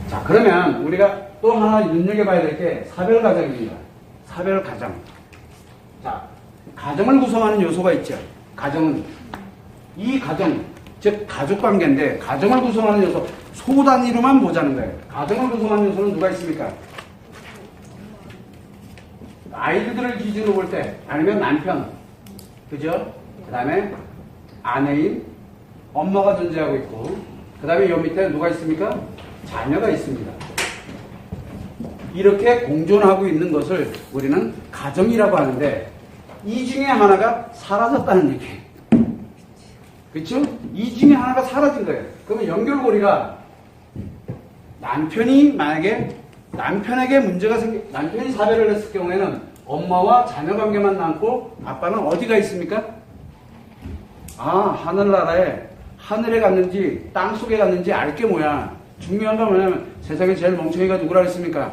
자, 그러면 우리가 또 하나 눈여겨봐야 될 게 사별가정입니다. 사별가정. 자, 가정을 구성하는 요소가 있죠. 가정은. 이 가정, 즉 가족관계인데 가정을 구성하는 요소, 소단위로만 보자는 거예요. 가정을 구성하는 요소는 누가 있습니까? 아이들을 기준으로 볼 때, 아니면 남편, 그죠? 그 다음에 아내인 엄마가 존재하고 있고, 그 다음에 요 밑에 누가 있습니까? 자녀가 있습니다. 이렇게 공존하고 있는 것을 우리는 가정이라고 하는데, 이 중에 하나가 사라졌다는 얘기예요. 그렇죠? 이 중에 하나가 사라진 거예요. 그러면 연결고리가 남편이 만약에 남편에게 문제가 남편이 사별을 했을 경우에는 엄마와 자녀 관계만 남고 아빠는 어디가 있습니까? 아, 하늘나라에 하늘에 갔는지 땅속에 갔는지 알 게 뭐야. 중요한 건 뭐냐면 세상에 제일 멍청이가 누구라 했습니까?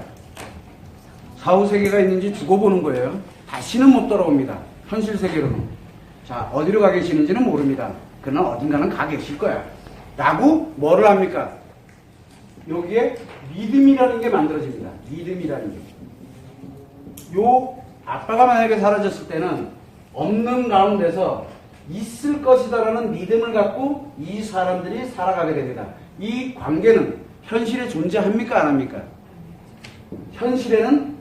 사후세계가 있는지 두고 보는 거예요. 다시는 못 돌아옵니다. 현실 세계로는. 자, 어디로 가 계시는지는 모릅니다. 그러나 어딘가는 가 계실 거야. 라고 뭐를 합니까? 여기에 믿음이라는 게 만들어집니다. 믿음이라는 게. 요 아빠가 만약에 사라졌을 때는 없는 가운데서 있을 것이다라는 믿음을 갖고 이 사람들이 살아가게 됩니다. 이 관계는 현실에 존재합니까? 안 합니까? 현실에는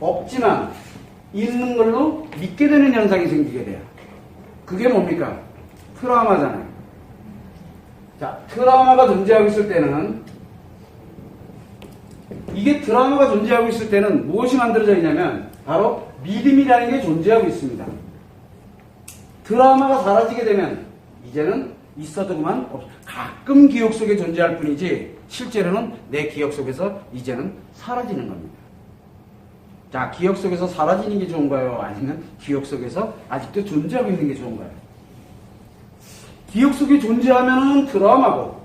없지만 있는 걸로 믿게 되는 현상이 생기게 돼요. 그게 뭡니까? 트라우마잖아요. 자, 트라우마가 존재하고 있을 때는 이게 트라우마가 존재하고 있을 때는 무엇이 만들어져 있냐면 바로 믿음이라는 게 존재하고 있습니다. 트라우마가 사라지게 되면 이제는 있어도 그만 가끔 기억 속에 존재할 뿐이지 실제로는 내 기억 속에서 이제는 사라지는 겁니다. 자, 기억 속에서 사라지는 게 좋은가요? 아니면 기억 속에서 아직도 존재하고 있는 게 좋은가요? 기억 속에 존재하면 트라우마고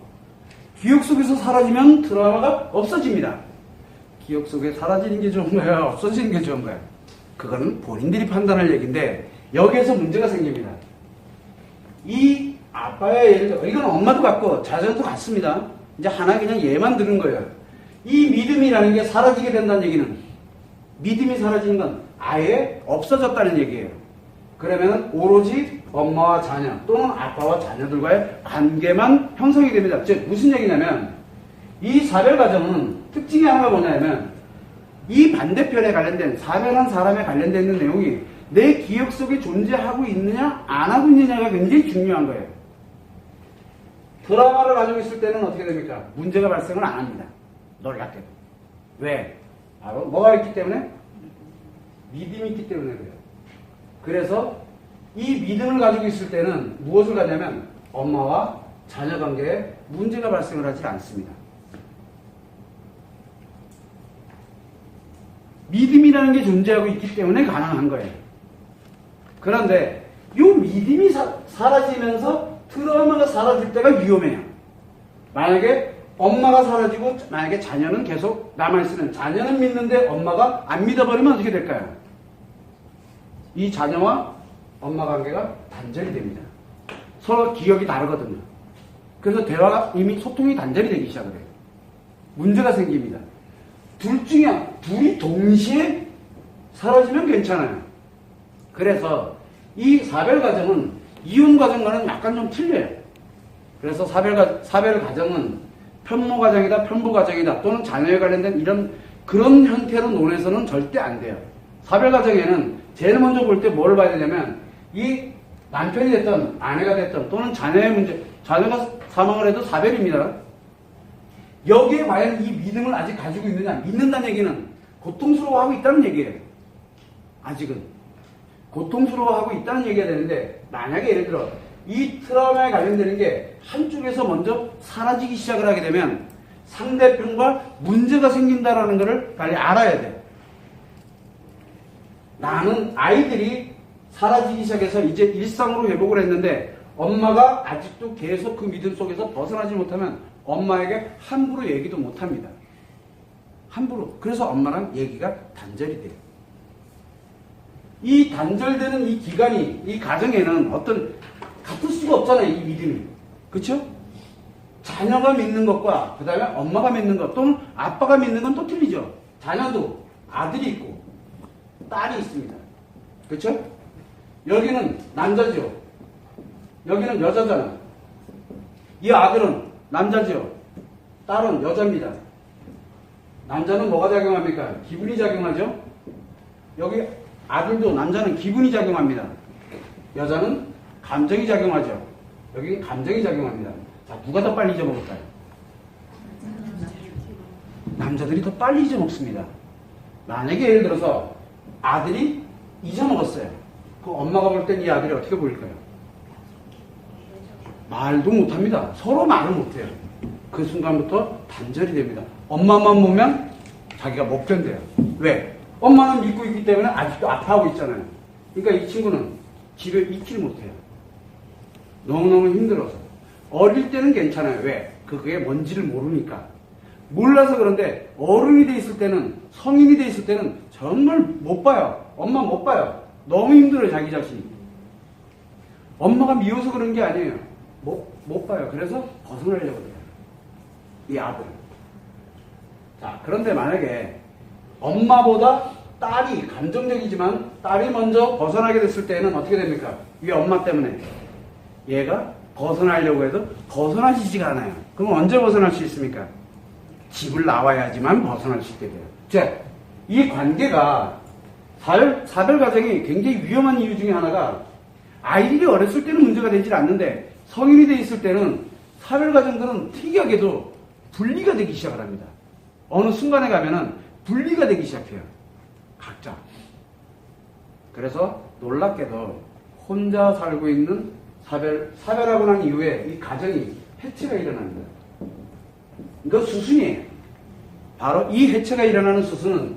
기억 속에서 사라지면 트라우마가 없어집니다. 기억 속에 사라지는 게 좋은가요? 없어지는 게 좋은가요? 그거는 본인들이 판단할 얘기인데 여기에서 문제가 생깁니다. 이 아빠의 예를 들어 이건 엄마도 같고 자녀도 같습니다. 이제 하나 그냥 얘만 들은 거예요. 이 믿음이라는 게 사라지게 된다는 얘기는 믿음이 사라지는 건 아예 없어졌다는 얘기예요. 그러면 오로지 엄마와 자녀 또는 아빠와 자녀들과의 관계만 형성이 됩니다. 즉 무슨 얘기냐면 이 사별가정은 특징이 하나가 뭐냐면 이 반대편에 관련된 사별한 사람에 관련되어 있는 내용이 내 기억 속에 존재하고 있느냐 안 하고 있느냐가 굉장히 중요한 거예요. 트라우마를 가지고 있을 때는 어떻게 됩니까? 문제가 발생을 안 합니다. 놀랍게도. 왜? 바로 뭐가 있기 때문에? 믿음이 있기 때문에 그래요. 그래서 이 믿음을 가지고 있을 때는 무엇을 가냐면 엄마와 자녀 관계에 문제가 발생을 하지 않습니다. 믿음이라는 게 존재하고 있기 때문에 가능한 거예요. 그런데 이 믿음이 사라지면서 트라우마가 사라질 때가 위험해요. 만약에 엄마가 사라지고 만약에 자녀는 계속 남아있으면 자녀는 믿는데 엄마가 안 믿어버리면 어떻게 될까요? 이 자녀와 엄마 관계가 단절이 됩니다. 서로 기억이 다르거든요. 그래서 대화가 이미 소통이 단절이 되기 시작을 해요. 문제가 생깁니다. 둘 중에 둘이 동시에 사라지면 괜찮아요. 그래서 이 사별가정은 이혼가정과는 약간 좀 틀려요. 그래서 사별가정은 편모가정이다, 편부가정이다, 또는 자녀에 관련된 그런 형태로 논해서는 절대 안 돼요. 사별가정에는 제일 먼저 볼 때 뭐를 봐야 되냐면 이 남편이 됐든 아내가 됐든 또는 자녀의 문제, 자녀가 사망을 해도 사별입니다. 여기에 과연 이 믿음을 아직 가지고 있느냐, 믿는다는 얘기는 고통스러워하고 있다는 얘기예요. 아직은 고통스러워하고 있다는 얘기가 되는데 만약에 예를 들어 이 트라우마에 관련되는 게 한쪽에서 먼저 사라지기 시작을 하게 되면 상대편과 문제가 생긴다는 것을 빨리 알아야 돼요. 나는 아이들이 사라지기 시작해서 이제 일상으로 회복을 했는데 엄마가 아직도 계속 그 믿음 속에서 벗어나지 못하면 엄마에게 함부로 얘기도 못합니다. 함부로. 그래서 엄마랑 얘기가 단절이 돼요. 이 단절되는 이 기간이 이 가정에는 어떤 같을 수가 없잖아요. 이 믿음이. 그렇죠? 자녀가 믿는 것과 그 다음에 엄마가 믿는 것 또는 아빠가 믿는 건 또 틀리죠. 자녀도 아들이 있고 딸이 있습니다. 그렇죠? 여기는 남자죠. 여기는 여자잖아. 이 아들은 남자죠. 딸은 여자입니다. 남자는 뭐가 작용합니까? 기분이 작용하죠. 여기 아들도 남자는 기분이 작용합니다. 여자는 감정이 작용하죠. 여기는 감정이 작용합니다. 자, 누가 더 빨리 잊어먹을까요? 남자들이 더 빨리 잊어먹습니다. 만약에 예를 들어서 아들이 잊어먹었어요. 그 엄마가 볼 땐 이 아들이 어떻게 보일까요? 말도 못합니다. 서로 말을 못해요. 그 순간부터 단절이 됩니다. 엄마만 보면 자기가 못 견뎌요. 왜? 엄마는 믿고 있기 때문에 아직도 아파하고 있잖아요. 그러니까 이 친구는 집에 있질 못해요. 너무너무 힘들어서. 어릴 때는 괜찮아요. 왜? 그게 뭔지를 모르니까. 몰라서 그런데 어른이 돼 있을 때는, 성인이 돼 있을 때는 정말 못 봐요. 엄마 못 봐요. 너무 힘들어요, 자기 자신이. 엄마가 미워서 그런 게 아니에요. 못 봐요. 그래서 벗어나려고 해요. 이 아들은. 자, 그런데 만약에 엄마보다 딸이 감정적이지만 딸이 먼저 벗어나게 됐을 때는 어떻게 됩니까? 이 엄마 때문에 얘가 벗어나려고 해도 벗어나지지가 않아요. 그럼 언제 벗어날 수 있습니까? 집을 나와야지만 벗어날 수 있게 돼요. 자, 이 관계가 사별 가정이 굉장히 위험한 이유 중에 하나가 아이들이 어렸을 때는 문제가 되질 않는데 성인이 돼 있을 때는 사별 가정들은 특이하게도 분리가 되기 시작을 합니다. 어느 순간에 가면은 분리가 되기 시작해요. 각자. 그래서 놀랍게도 혼자 살고 있는 사별하고 난 이후에 이 가정이 해체가 일어납니다. 이거 수순이에요. 바로 이 해체가 일어나는 수순은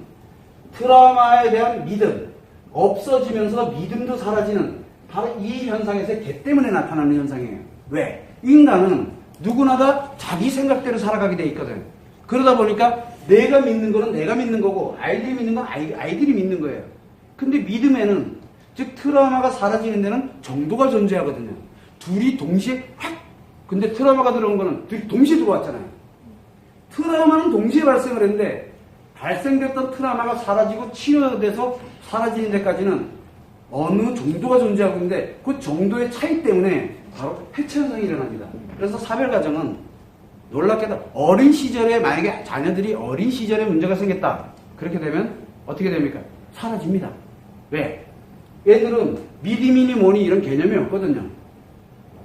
트라우마에 대한 믿음, 없어지면서 믿음도 사라지는 바로 이 현상에서 개 때문에 나타나는 현상이에요. 왜? 인간은 누구나 다 자기 생각대로 살아가게 돼 있거든. 그러다 보니까 내가 믿는 거는 내가 믿는 거고 아이들이 믿는 건 아이들이 믿는 거예요. 근데 믿음에는, 즉 트라우마가 사라지는 데는 정도가 존재하거든요. 둘이 동시에 확! 근데 트라우마가 들어온 거는 둘이 동시에 들어왔잖아요. 트라우마는 동시에 발생을 했는데 발생됐던 트라우마가 사라지고 치료돼서 사라지는 데까지는 어느 정도가 존재하고 있는데 그 정도의 차이 때문에 바로 해체 현상이 일어납니다. 그래서 사별가정은 놀랍게도 어린 시절에, 만약에 자녀들이 어린 시절에 문제가 생겼다. 그렇게 되면 어떻게 됩니까? 사라집니다. 왜? 애들은 믿음이니 뭐니 이런 개념이 없거든요.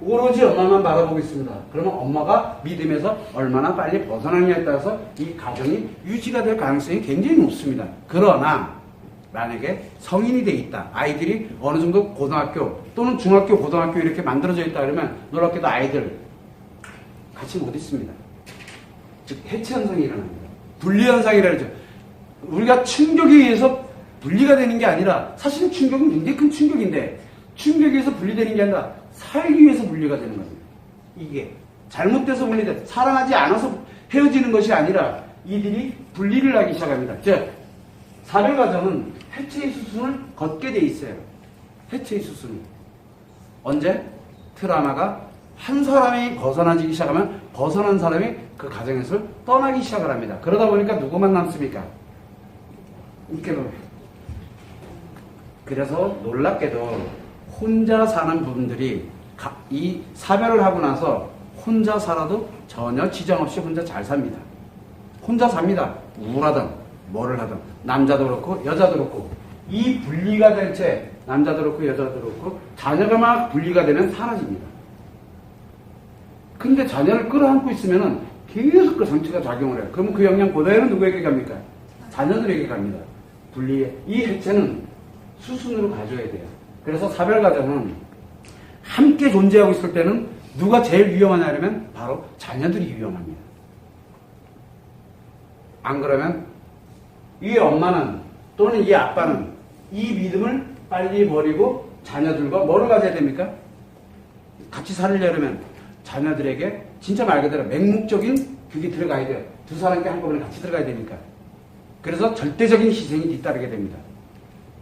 오로지 엄마만 바라보고 있습니다. 그러면 엄마가 믿음에서 얼마나 빨리 벗어나느냐에 따라서 이 가정이 유지가 될 가능성이 굉장히 높습니다. 그러나 만약에 성인이 돼 있다. 아이들이 어느 정도 고등학교 또는 중학교, 고등학교 이렇게 만들어져 있다 그러면 놀랍게도 아이들 같이 못 있습니다. 즉 해체 현상이 일어납니다. 분리 현상이라 그러죠. 우리가 충격에 의해서 분리가 되는 게 아니라 사실은 충격은 굉장히 큰 충격인데 충격에 의해서 분리되는 게 아니라 살기 위해서 분리가 되는 겁니다. 이게 잘못돼서 분리돼. 사랑하지 않아서 헤어지는 것이 아니라 이들이 분리를 하기 시작합니다. 즉 사별가정은 해체의 수순을 걷게 돼 있어요. 해체의 수순이. 언제? 트라우마가 한 사람이 벗어나기 시작하면 벗어난 사람이 그 가정에서 떠나기 시작을 합니다. 그러다 보니까 누구만 남습니까? 이렇게. 그래서 놀랍게도 혼자 사는 부분들이 이 사별을 하고 나서 혼자 살아도 전혀 지장 없이 혼자 잘 삽니다. 혼자 삽니다. 우울하든 뭐를 하든 남자도 그렇고 여자도 그렇고 이 분리가 된 채 남자도 그렇고 여자도 그렇고 자녀가 막 분리가 되면 사라집니다. 근데 자녀를 끌어안고 있으면은 계속 그 상처가 작용을 해요. 그러면 그 영향 그대로 누구에게 갑니까? 자녀들에게 갑니다. 분리의 이 해체는 수순으로 가져야 돼요. 그래서 사별가정은 함께 존재하고 있을 때는 누가 제일 위험하냐면 바로 자녀들이 위험합니다. 안 그러면 이 엄마는 또는 이 아빠는 이 믿음을 빨리 버리고 자녀들과 뭐를 가져야 됩니까? 같이 살려면 자녀들에게 진짜 말 그대로 맹목적인 그게 들어가야 돼요. 두 사람께 한꺼번에 같이 들어가야 되니까. 그래서 절대적인 희생이 뒤따르게 됩니다.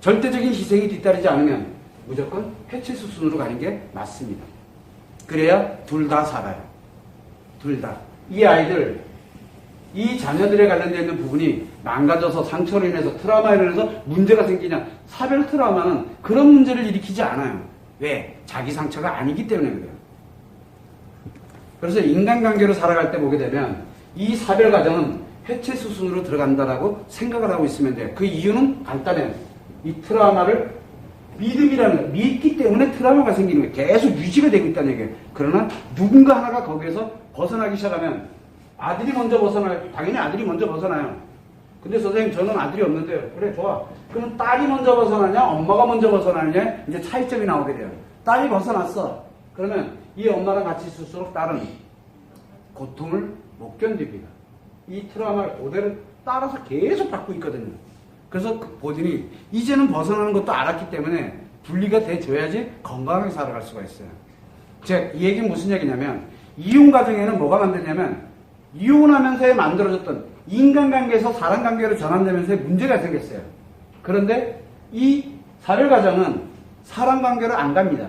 절대적인 희생이 뒤따르지 않으면 무조건 해체 수순으로 가는 게 맞습니다. 그래야 둘 다 살아요. 둘 다. 이 아이들, 이 자녀들에 관련되어 있는 부분이 망가져서 상처로 인해서 트라우마로 인해서 문제가 생기냐. 사별 트라우마는 그런 문제를 일으키지 않아요. 왜? 자기 상처가 아니기 때문에 그래요. 그래서 인간관계로 살아갈 때 보게 되면 이 사별 과정은 해체 수순으로 들어간다라고 생각을 하고 있으면 돼요. 그 이유는 간단해요. 이 트라우마를 믿음이라는 거, 믿기 때문에 트라우마가 생기는 거예요. 계속 유지가 되고 있다는 얘기예요. 그러나 누군가 하나가 거기에서 벗어나기 시작하면 아들이 먼저 벗어나요. 당연히 아들이 먼저 벗어나요. 근데 선생님 저는 아들이 없는데요. 그래 좋아. 그럼 딸이 먼저 벗어나냐 엄마가 먼저 벗어나느냐 이제 차이점이 나오게 돼요. 딸이 벗어났어. 그러면 이 엄마랑 같이 있을수록 딸은 고통을 못 견딥니다. 이 트라우마를 그대로 따라서 계속 받고 있거든요. 그래서 그 본인이 이제는 벗어나는 것도 알았기 때문에 분리가 돼줘야지 건강하게 살아갈 수가 있어요. 즉, 이 얘기는 무슨 얘기냐면 이혼 과정에는 뭐가 만드냐면 이혼하면서 만들어졌던 인간관계에서 사람관계로 전환되면서 문제가 생겼어요. 그런데 이 사별 과정은 사람관계로 안 갑니다.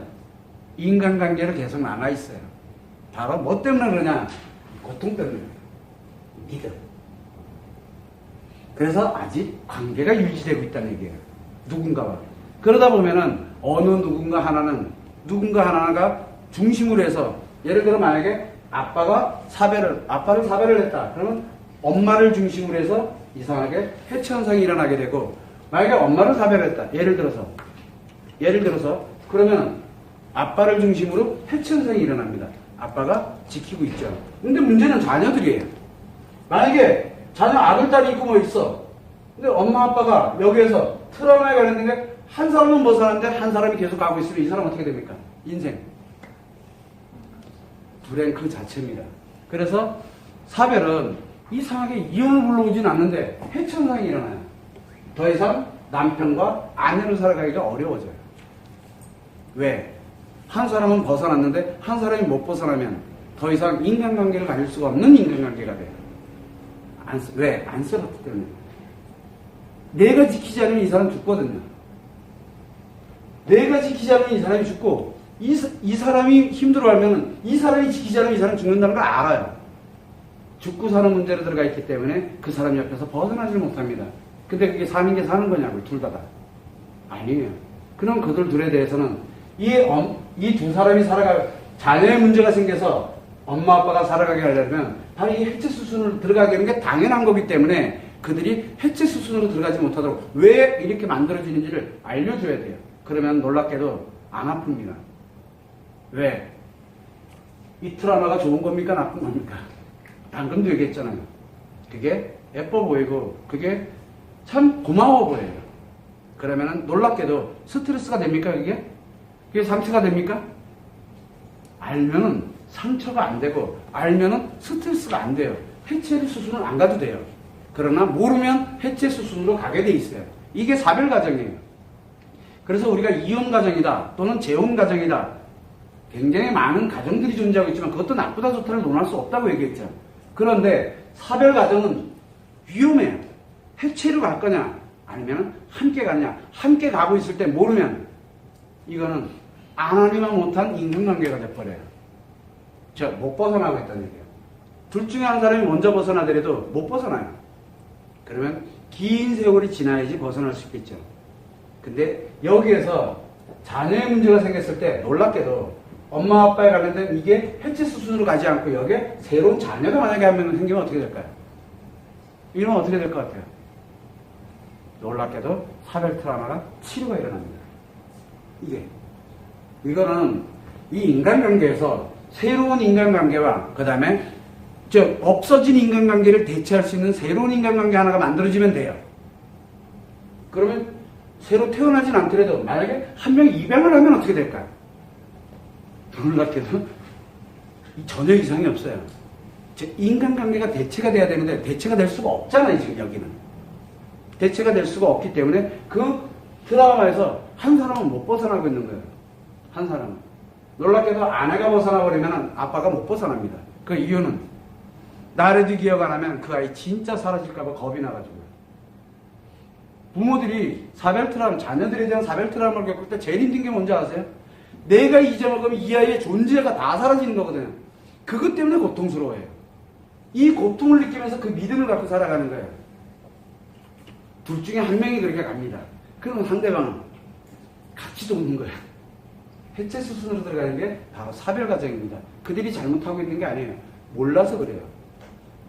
인간관계로 계속 남아있어요. 바로 뭐 때문에 그러냐? 고통 때문에. 믿음. 그래서 아직 관계가 유지되고 있다는 얘기예요. 누군가와. 그러다 보면은 어느 누군가 하나가 중심으로 해서 예를 들어 만약에 아빠를 사별을 했다. 그러면 엄마를 중심으로 해서 이상하게 해체 현상이 일어나게 되고 만약에 엄마를 사별했다. 예를 들어서 그러면 아빠를 중심으로 해체 현상이 일어납니다. 아빠가 지키고 있죠. 근데 문제는 자녀들이에요. 만약에 자녀 아들, 딸이 있고 뭐 있어. 근데 엄마, 아빠가 여기에서 트라우마에 관련된 게 한 사람은 벗어났는데 한 사람이 계속 가고 있으면 이 사람 어떻게 됩니까? 인생. 불행 그 자체입니다. 그래서 사별은 이상하게 이혼을 불러오진 않는데 해체 현상이 일어나요. 더 이상 남편과 아내로 살아가기가 어려워져요. 왜? 한 사람은 벗어났는데 한 사람이 못 벗어나면 더 이상 인간관계를 가질 수가 없는 인간관계가 돼요. 왜? 안 써봤기 때문에. 내가 지키지 않으면 이 사람 죽거든요. 내가 지키지 않으면 이 사람이 죽고 이 사람이 힘들어하면 이 사람이 지키지 않으면 이 사람이 죽는다는 걸 알아요. 죽고 사는 문제로 들어가 있기 때문에 그 사람 옆에서 벗어나지를 못합니다. 근데 그게 사는 게 사는 거냐고요. 둘 다가. 아니에요. 그럼 그들 둘에 대해서는 이 두 사람이 자녀의 문제가 생겨서 엄마 아빠가 살아가게 하려면 바로 이 해체 수순으로 들어가게 되는 게 당연한 거기 때문에 그들이 해체 수순으로 들어가지 못하도록 왜 이렇게 만들어지는지를 알려줘야 돼요. 그러면 놀랍게도 안 아픕니다. 왜? 이 트라우마가 좋은 겁니까? 나쁜 겁니까? 방금도 얘기했잖아요. 그게 예뻐 보이고 그게 참 고마워 보여요. 그러면은 놀랍게도 스트레스가 됩니까? 그게 상처가 됩니까? 알면은 상처가 안 되고 알면은 스트레스가 안 돼요. 해체 수순은 안 가도 돼요. 그러나 모르면 해체 수순으로 가게 돼 있어요. 이게 사별 과정이에요. 그래서 우리가 이혼 가정이다 또는 재혼 가정이다. 굉장히 많은 가정들이 존재하고 있지만 그것도 나쁘다 좋다를 논할 수 없다고 얘기했죠. 그런데 사별 가정은 위험해요. 해체로 갈 거냐 아니면 함께 가냐. 함께 가고 있을 때 모르면 이거는 안 하니만 못한 인간관계가 돼버려요. 못 벗어나고 있다는 얘기예요. 둘 중에 한 사람이 먼저 벗어나더라도 못 벗어나요. 그러면 긴 세월이 지나야지 벗어날 수 있겠죠. 근데 여기에서 자녀의 문제가 생겼을 때 놀랍게도 엄마 아빠에 관련된 이게 해체 수순으로 가지 않고 여기에 새로운 자녀가 만약에 한 명 생기면 어떻게 될까요? 이러면 어떻게 될 것 같아요? 놀랍게도 사별 트라우마가 치료가 일어납니다. 이거는 이 인간관계에서 새로운 인간관계와 그 다음에 없어진 인간관계를 대체할 수 있는 새로운 인간관계 하나가 만들어지면 돼요. 그러면 새로 태어나진 않더라도 만약에 한 명이 입양을 하면 어떻게 될까요? 놀랍게도 전혀 이상이 없어요. 인간관계가 대체가 돼야 되는데 대체가 될 수가 없잖아요. 지금 여기는. 대체가 될 수가 없기 때문에 그 드라마에서 한 사람은 못 벗어나고 있는 거예요. 한 사람은. 놀랍게도 아내가 벗어나버리면 아빠가 못 벗어납니다. 그 이유는 나라도 기억 안 하면 그 아이 진짜 사라질까봐 겁이 나가지고요. 부모들이 사별 트라우마, 자녀들에 대한 사별 트라우마를 겪을 때 제일 힘든 게 뭔지 아세요? 내가 잊어먹으면 이 아이의 존재가 다 사라지는 거거든요. 그것 때문에 고통스러워해요. 이 고통을 느끼면서 그 믿음을 갖고 살아가는 거예요. 둘 중에 한 명이 그렇게 갑니다. 그러면 상대방은 가치도 없는 거예요. 해체 수순으로 들어가는 게 바로 사별 과정입니다. 그들이 잘못하고 있는 게 아니에요. 몰라서 그래요.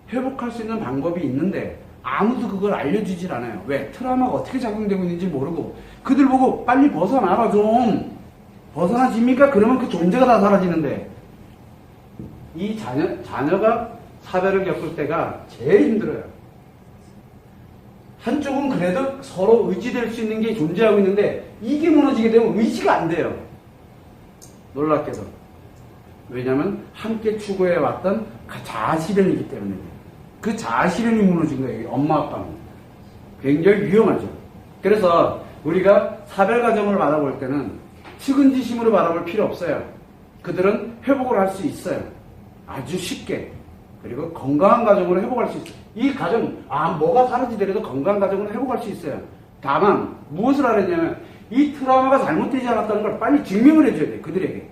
회복할 수 있는 방법이 있는데 아무도 그걸 알려주질 않아요. 왜? 트라우마가 어떻게 작용되고 있는지 모르고 그들 보고 빨리 벗어나라 좀. 벗어나집니까? 그러면 그 존재가 다 사라지는데 이 자녀가 사별을 겪을 때가 제일 힘들어요. 한쪽은 그래도 서로 의지될 수 있는 게 존재하고 있는데 이게 무너지게 되면 의지가 안 돼요. 놀랍게도. 왜냐하면 함께 추구해왔던 자아실현이기 때문에 그 자아실현이 무너진 거예요. 엄마 아빠는. 굉장히 위험하죠. 그래서 우리가 사별과정을 바라볼 때는 측은지심으로 바라볼 필요 없어요. 그들은 회복을 할 수 있어요. 아주 쉽게. 그리고 건강한 가정으로 회복할 수 있어요. 이 가정, 뭐가 사라지더라도 건강한 가정으로 회복할 수 있어요. 다만 무엇을 하려냐면 이 트라우마가 잘못되지 않았다는 걸 빨리 증명을 해줘야 돼요. 그들에게.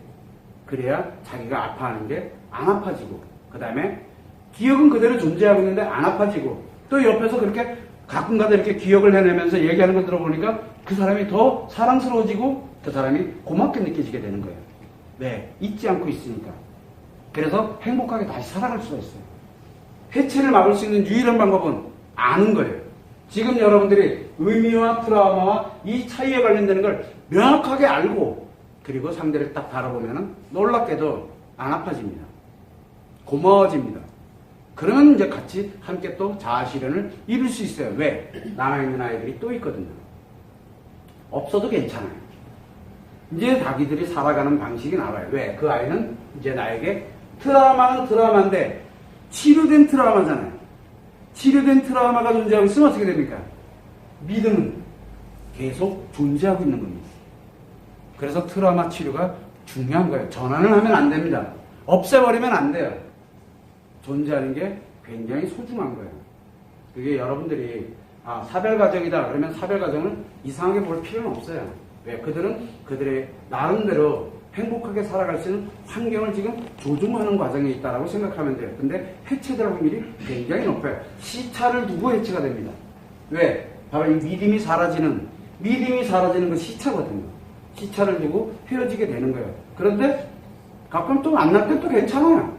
그래야 자기가 아파하는 게 안 아파지고 그 다음에 기억은 그대로 존재하고 있는데 안 아파지고 또 옆에서 그렇게 가끔가다 이렇게 기억을 해내면서 얘기하는 걸 들어보니까 그 사람이 더 사랑스러워지고 그 사람이 고맙게 느껴지게 되는 거예요. 네, 잊지 않고 있으니까. 그래서 행복하게 다시 살아갈 수가 있어요. 해체를 막을 수 있는 유일한 방법은 아는 거예요. 지금 여러분들이 의미와 트라우마와 이 차이에 관련되는 걸 명확하게 알고 그리고 상대를 딱 바라보면 놀랍게도 안 아파집니다. 고마워집니다. 그러면 이제 같이 함께 또 자아실현을 이룰 수 있어요. 왜? 남아있는 아이들이 또 있거든요. 없어도 괜찮아요. 이제 자기들이 살아가는 방식이 나와요. 왜? 그 아이는 이제 나에게 트라우마는 트라우마인데 치료된 트라우마잖아요. 치료된 트라우마가 존재하고 있으면 어떻게 됩니까? 믿음은 계속 존재하고 있는 겁니다. 그래서 트라우마 치료가 중요한 거예요. 전환을 하면 안 됩니다. 없애버리면 안 돼요. 존재하는 게 굉장히 소중한 거예요. 그게 여러분들이 사별가정이다 그러면 사별가정을 이상하게 볼 필요는 없어요. 왜? 그들은 그들의 나름대로 행복하게 살아갈 수 있는 환경을 지금 조종하는 과정에 있다고 생각하면 돼요. 근데 해체될 확률이 굉장히 높아요. 시차를 두고 해체가 됩니다. 왜? 바로 이 믿음이 사라지는 그 시차거든요. 시차를 두고 헤어지게 되는 거예요. 그런데 가끔 또 만날 땐 또 괜찮아요.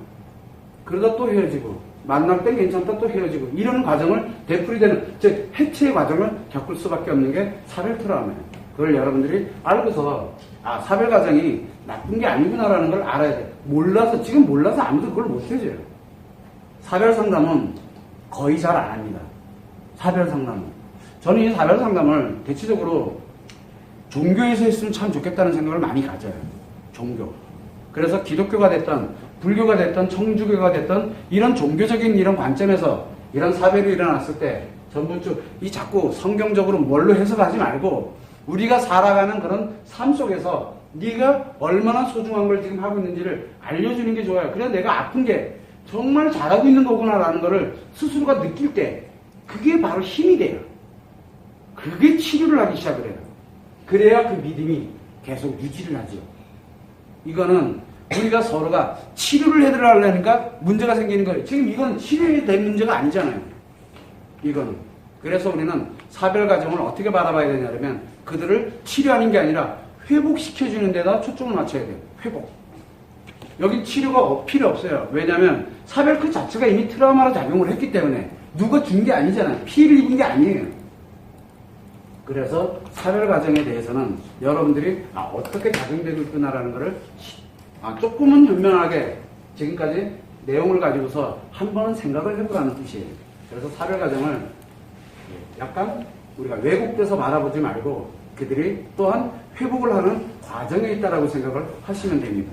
그러다 또 헤어지고 만날 땐 괜찮다 또 헤어지고 이런 과정을 되풀이되는 즉 해체의 과정을 겪을 수밖에 없는 게 사별 트라우마예요. 그걸 여러분들이 알고서 사별 과정이 나쁜 게 아니구나라는 걸 알아야 돼요. 지금 몰라서 아무도 그걸 못 해줘요. 사별 상담은 거의 잘 안 합니다. 사별 상담은. 저는 이 사별 상담을 대체적으로 종교에서 했으면 참 좋겠다는 생각을 많이 가져요. 종교. 그래서 기독교가 됐던 불교가 됐던 청주교가 됐던 이런 종교적인 이런 관점에서 이런 사별이 일어났을 때 전부주 이 자꾸 성경적으로 뭘로 해석하지 말고 우리가 살아가는 그런 삶 속에서 네가 얼마나 소중한 걸 지금 하고 있는지를 알려주는 게 좋아요. 그래서 내가 아픈 게 정말 잘하고 있는 거구나라는 거를 스스로가 느낄 때 그게 바로 힘이 돼요. 그게 치료를 하기 시작을 해요. 그래야 그 믿음이 계속 유지를 하죠. 이거는 우리가 서로가 치료를 해드리려니까 문제가 생기는 거예요. 지금 이건 치료된 문제가 아니잖아요. 이거는. 그래서 우리는 사별 과정을 어떻게 바라봐야 되냐면 그들을 치료하는 게 아니라 회복시켜주는 데다 초점을 맞춰야 돼요. 회복. 여기 치료가 필요 없어요. 왜냐하면 사별 그 자체가 이미 트라우마로 작용을 했기 때문에 누가 준 게 아니잖아요. 피해를 입은 게 아니에요. 그래서 사별 과정에 대해서는 여러분들이 어떻게 작용되고 있구나라는 것을 조금은 현명하게 지금까지 내용을 가지고서 한 번은 생각을 해보라는 뜻이에요. 그래서 사별 과정을 약간 우리가 왜곡돼서 바라보지 말고 그들이 또한 회복을 하는 과정에 있다라고 생각을 하시면 됩니다.